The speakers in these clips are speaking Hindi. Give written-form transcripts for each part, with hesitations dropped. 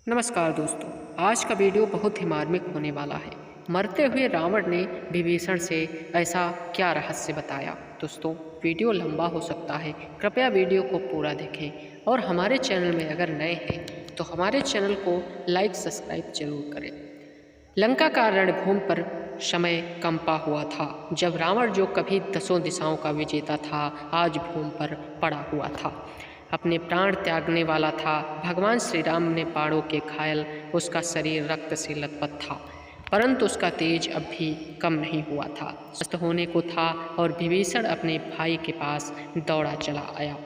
नमस्कार दोस्तों। आज का वीडियो बहुत ही मार्मिक होने वाला है। मरते हुए रावण ने विभीषण से ऐसा क्या रहस्य बताया। दोस्तों, वीडियो लंबा हो सकता है, कृपया वीडियो को पूरा देखें और हमारे चैनल में अगर नए हैं तो हमारे चैनल को लाइक सब्सक्राइब जरूर करें। लंका का रणभूमि पर समय कंपा हुआ था, जब रावण जो कभी 10 दिशाओं का विजेता था आज भूमि पर पड़ा हुआ था, अपने प्राण त्यागने वाला था। भगवान श्री राम ने बाणों के घायल उसका शरीर रक्त से लथपथ था, परंतु उसका तेज अब भी कम नहीं हुआ था, स्वस्थ होने को था और विभीषण अपने भाई के पास दौड़ा चला आया।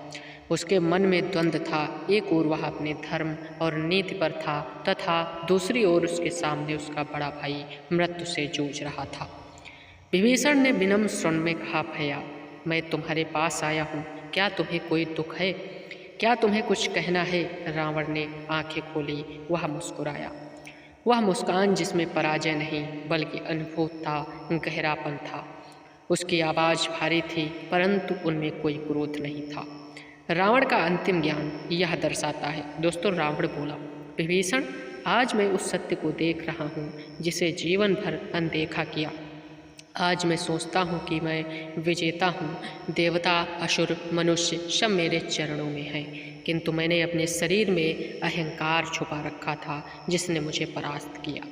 उसके मन में द्वंद्व था, एक ओर वह अपने धर्म और नीति पर था तथा दूसरी ओर उसके सामने उसका बड़ा भाई मृत्यु से जूझ रहा था। विभीषण ने विनम्र स्वर में कहा, भैया, मैं तुम्हारे पास आया हूँ, क्या तुम्हें कोई दुख है? क्या तुम्हें कुछ कहना है? रावण ने आंखें खोली, वह मुस्कुराया। वह मुस्कान जिसमें पराजय नहीं बल्कि अनुभूत था, गहरापन था। उसकी आवाज़ भारी थी परंतु उनमें कोई क्रोध नहीं था। रावण का अंतिम ज्ञान यह दर्शाता है। दोस्तों, रावण बोला, विभीषण, आज मैं उस सत्य को देख रहा हूँ जिसे जीवन भर अनदेखा किया। आज मैं सोचता हूँ कि मैं विजेता हूँ। देवता, असुर, मनुष्य सब मेरे चरणों में हैं, किंतु मैंने अपने शरीर में अहंकार छुपा रखा था जिसने मुझे परास्त किया।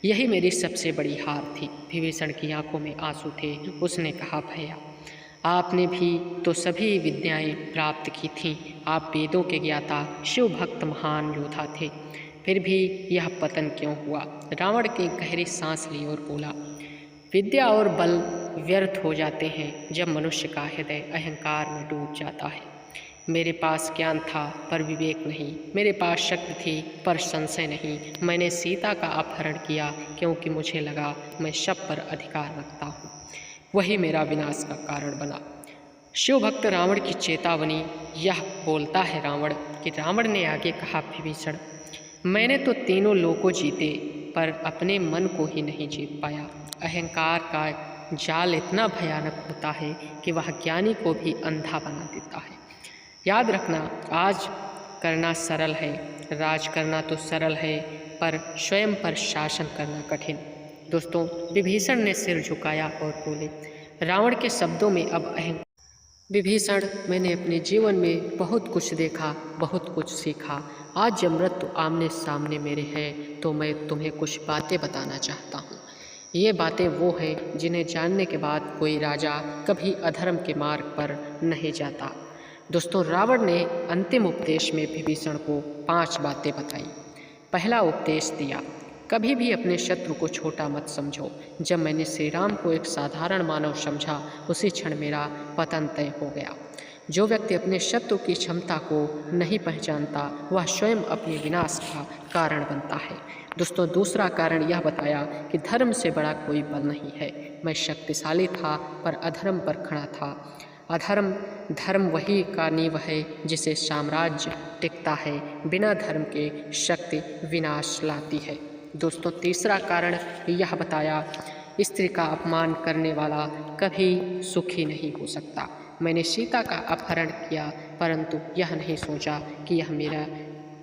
यही मेरी सबसे बड़ी हार थी। विभीषण की आंखों में आंसू थे। उसने कहा, भैया, आपने भी तो सभी विद्याएं प्राप्त की थीं। आप वेदों के ज्ञाता, शिव भक्त, महान योद्धा थे। फिर भी यह पतन क्यों हुआ? रावण की गहरी सांस ली और बोला, विद्या और बल व्यर्थ हो जाते हैं जब मनुष्य का हृदय अहंकार में डूब जाता है। मेरे पास ज्ञान था पर विवेक नहीं, मेरे पास शक्ति थी पर संशय नहीं। मैंने सीता का अपहरण किया क्योंकि मुझे लगा मैं सब पर अधिकार रखता हूँ। वही मेरा विनाश का कारण बना। शिव भक्त रावण की चेतावनी यह बोलता है रावण ने आगे कहा, विभीषण, मैंने तो तीनों लोकों जीते पर अपने मन को ही नहीं जीत पाया। अहंकार का जाल इतना भयानक होता है कि वह ज्ञानी को भी अंधा बना देता है। याद रखना, आज करना सरल है, राज करना तो सरल है, पर स्वयं पर शासन करना कठिन। दोस्तों, विभीषण ने सिर झुकाया और बोले, रावण के शब्दों में अब विभीषण, मैंने अपने जीवन में बहुत कुछ देखा, बहुत कुछ सीखा। आज जब मृत्यु आमने सामने मेरे है तो मैं तुम्हें कुछ बातें बताना चाहता हूँ। ये बातें वो हैं जिन्हें जानने के बाद कोई राजा कभी अधर्म के मार्ग पर नहीं जाता। दोस्तों, रावण ने अंतिम उपदेश में विभीषण को 5 बातें बताई। पहला उपदेश दिया, कभी भी अपने शत्रु को छोटा मत समझो। जब मैंने श्री राम को एक साधारण मानव समझा, उसी क्षण मेरा पतन तय हो गया। जो व्यक्ति अपने शत्रु की क्षमता को नहीं पहचानता, वह स्वयं अपने विनाश का कारण बनता है। दोस्तों, दूसरा कारण यह बताया कि धर्म से बड़ा कोई बल नहीं है। मैं शक्तिशाली था पर अधर्म पर खड़ा था। धर्म वही का नींव है जिसे साम्राज्य टिकता है। बिना धर्म के शक्ति विनाश लाती है। दोस्तों, तीसरा कारण यह बताया, स्त्री का अपमान करने वाला कभी सुखी नहीं हो सकता। मैंने सीता का अपहरण किया परंतु यह नहीं सोचा कि यह मेरा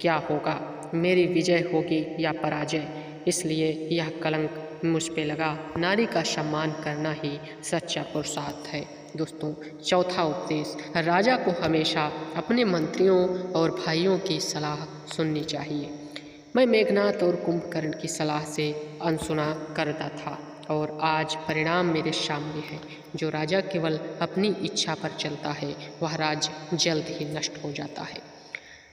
क्या होगा, मेरी विजय होगी या पराजय। इसलिए यह कलंक मुझ पे लगा। नारी का सम्मान करना ही सच्चा पुरुषार्थ है। दोस्तों, चौथा उपदेश, राजा को हमेशा अपने मंत्रियों और भाइयों की सलाह सुननी चाहिए। मैं मेघनाद और कुंभकर्ण की सलाह से अनसुना करता था और आज परिणाम मेरे सामने है। जो राजा केवल अपनी इच्छा पर चलता है वह राज्य जल्द ही नष्ट हो जाता है।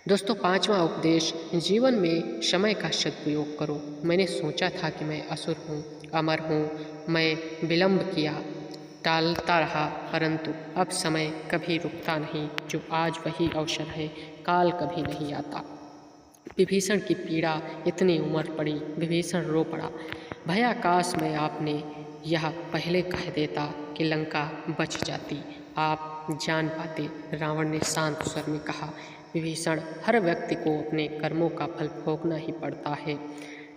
दोस्तों, 5वां उपदेश, जीवन में समय का सदुपयोग करो। मैंने सोचा था कि मैं असुर हूँ, अमर हूँ। मैं विलंब किया, टालता रहा, परंतु अब समय कभी रुकता नहीं। जो आज वही अवसर है, काल कभी नहीं आता। विभीषण की पीड़ा इतनी उमड़ पड़ी। विभीषण रो पड़ा, भैया, काश मैं आपने यह पहले कह देता कि लंका बच जाती, आप जान पाते। रावण ने शांत स्वर में कहा, विभीषण, हर व्यक्ति को अपने कर्मों का फल भोगना ही पड़ता है।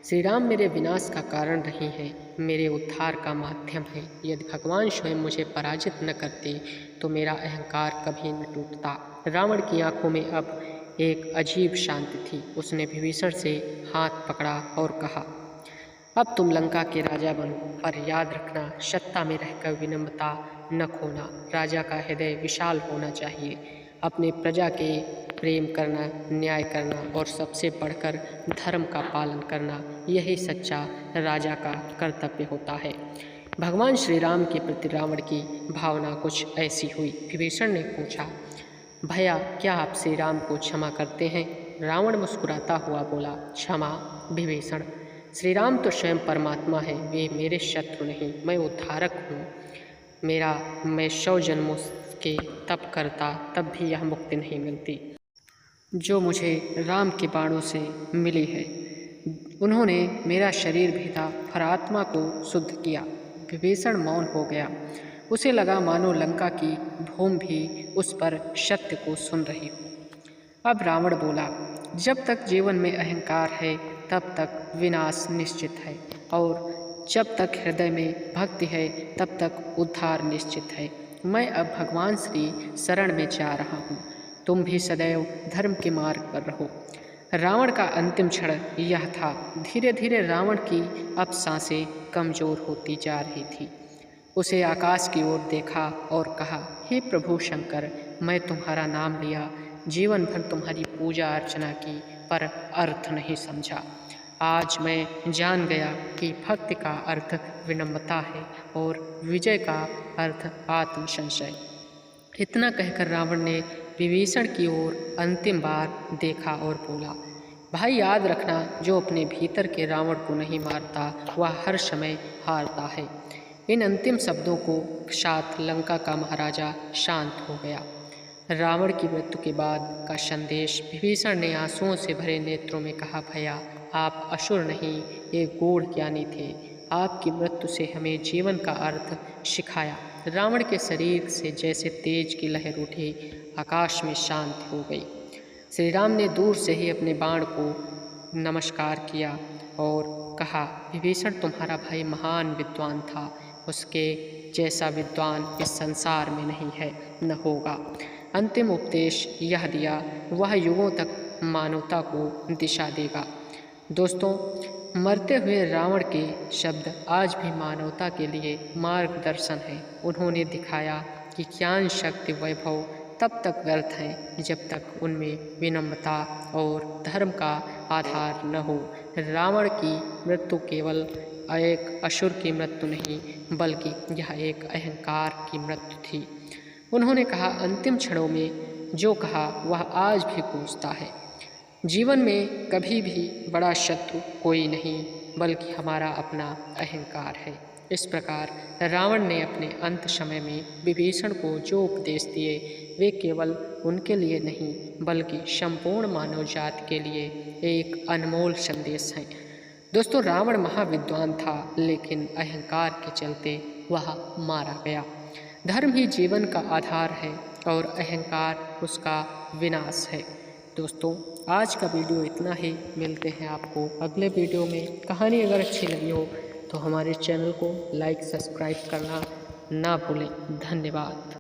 श्री राम मेरे विनाश का कारण नहीं है, मेरे उद्धार का माध्यम है। यदि भगवान स्वयं मुझे पराजित न करते तो मेरा अहंकार कभी न टूटता। रावण की आंखों में अब एक अजीब शांति थी। उसने विभीषण से हाथ पकड़ा और कहा, अब तुम लंका के राजा बनो, पर याद रखना सत्ता में रहकर विनम्रता न खोना। राजा का हृदय विशाल होना चाहिए। अपने प्रजा के प्रेम करना, न्याय करना और सबसे बढ़कर धर्म का पालन करना, यही सच्चा राजा का कर्तव्य होता है। भगवान श्री राम के प्रति रावण की भावना कुछ ऐसी हुई। विभीषण ने पूछा, भैया क्या आप श्री राम को क्षमा करते हैं? रावण मुस्कुराता हुआ बोला, क्षमा विभीषण, श्री राम तो स्वयं परमात्मा है, वे मेरे शत्रु नहीं, मैं उद्धारक हूँ। मैं 100 जन्मों के तप करता तब भी यह मुक्ति नहीं मिलती जो मुझे राम के बाणों से मिली है। उन्होंने मेरा शरीर भेदा पर आत्मा को शुद्ध किया। विभीषण मौन हो गया। उसे लगा मानो लंका की भूमि भी उस पर सत्य को सुन रही हो। अब रावण बोला, जब तक जीवन में अहंकार है तब तक विनाश निश्चित है, और जब तक हृदय में भक्ति है तब तक उद्धार निश्चित है। मैं अब भगवान श्री शरण में जा रहा हूँ, तुम भी सदैव धर्म के मार्ग पर रहो। रावण का अंतिम क्षण यह था। धीरे धीरे रावण की अब सांसें कमजोर होती जा रही थी। उसे आकाश की ओर देखा और कहा, हे प्रभु शंकर, मैं तुम्हारा नाम लिया, जीवन भर तुम्हारी पूजा अर्चना की, पर अर्थ नहीं समझा। आज मैं जान गया कि भक्ति का अर्थ विनम्रता है और विजय का अर्थ आत्मसंशय। इतना कहकर रावण ने विभीषण की ओर अंतिम बार देखा और बोला, भाई याद रखना, जो अपने भीतर के रावण को नहीं मारता वह हर समय हारता है। इन अंतिम शब्दों को साथ लंका का महाराजा शांत हो गया। रावण की मृत्यु के बाद का संदेश। विभीषण ने आंसुओं से भरे नेत्रों में कहा, भैया आप असुर नहीं, एक गूढ़ ज्ञानी थे। आपकी मृत्यु से हमें जीवन का अर्थ सिखाया। रावण के शरीर से जैसे तेज की लहर उठी, आकाश में शांत हो गई। श्री राम ने दूर से ही अपने बाण को नमस्कार किया और कहा, विभीषण तुम्हारा भाई महान विद्वान था, उसके जैसा विद्वान इस संसार में नहीं है, न होगा। अंतिम उपदेश यह दिया, वह युगों तक मानवता को दिशा देगा। दोस्तों, मरते हुए रावण के शब्द आज भी मानवता के लिए मार्गदर्शन है। उन्होंने दिखाया कि ज्ञान, शक्ति, वैभव तब तक व्यर्थ हैं जब तक उनमें विनम्रता और धर्म का आधार न हो। रावण की मृत्यु केवल एक असुर की मृत्यु नहीं, बल्कि यह एक अहंकार की मृत्यु थी। उन्होंने कहा, अंतिम क्षणों में जो कहा वह आज भी गूंजता है। जीवन में कभी भी बड़ा शत्रु कोई नहीं, बल्कि हमारा अपना अहंकार है। इस प्रकार रावण ने अपने अंत समय में विभीषण को जो उपदेश दिए वे केवल उनके लिए नहीं, बल्कि संपूर्ण मानव जाति के लिए एक अनमोल संदेश हैं। दोस्तों, रावण महाविद्वान था, लेकिन अहंकार के चलते वह मारा गया। धर्म ही जीवन का आधार है और अहंकार उसका विनाश है। दोस्तों, आज का वीडियो इतना ही। मिलते हैं आपको अगले वीडियो में। कहानी अगर अच्छी लगी हो तो हमारे चैनल को लाइक, सब्सक्राइब करना ना भूलें। धन्यवाद।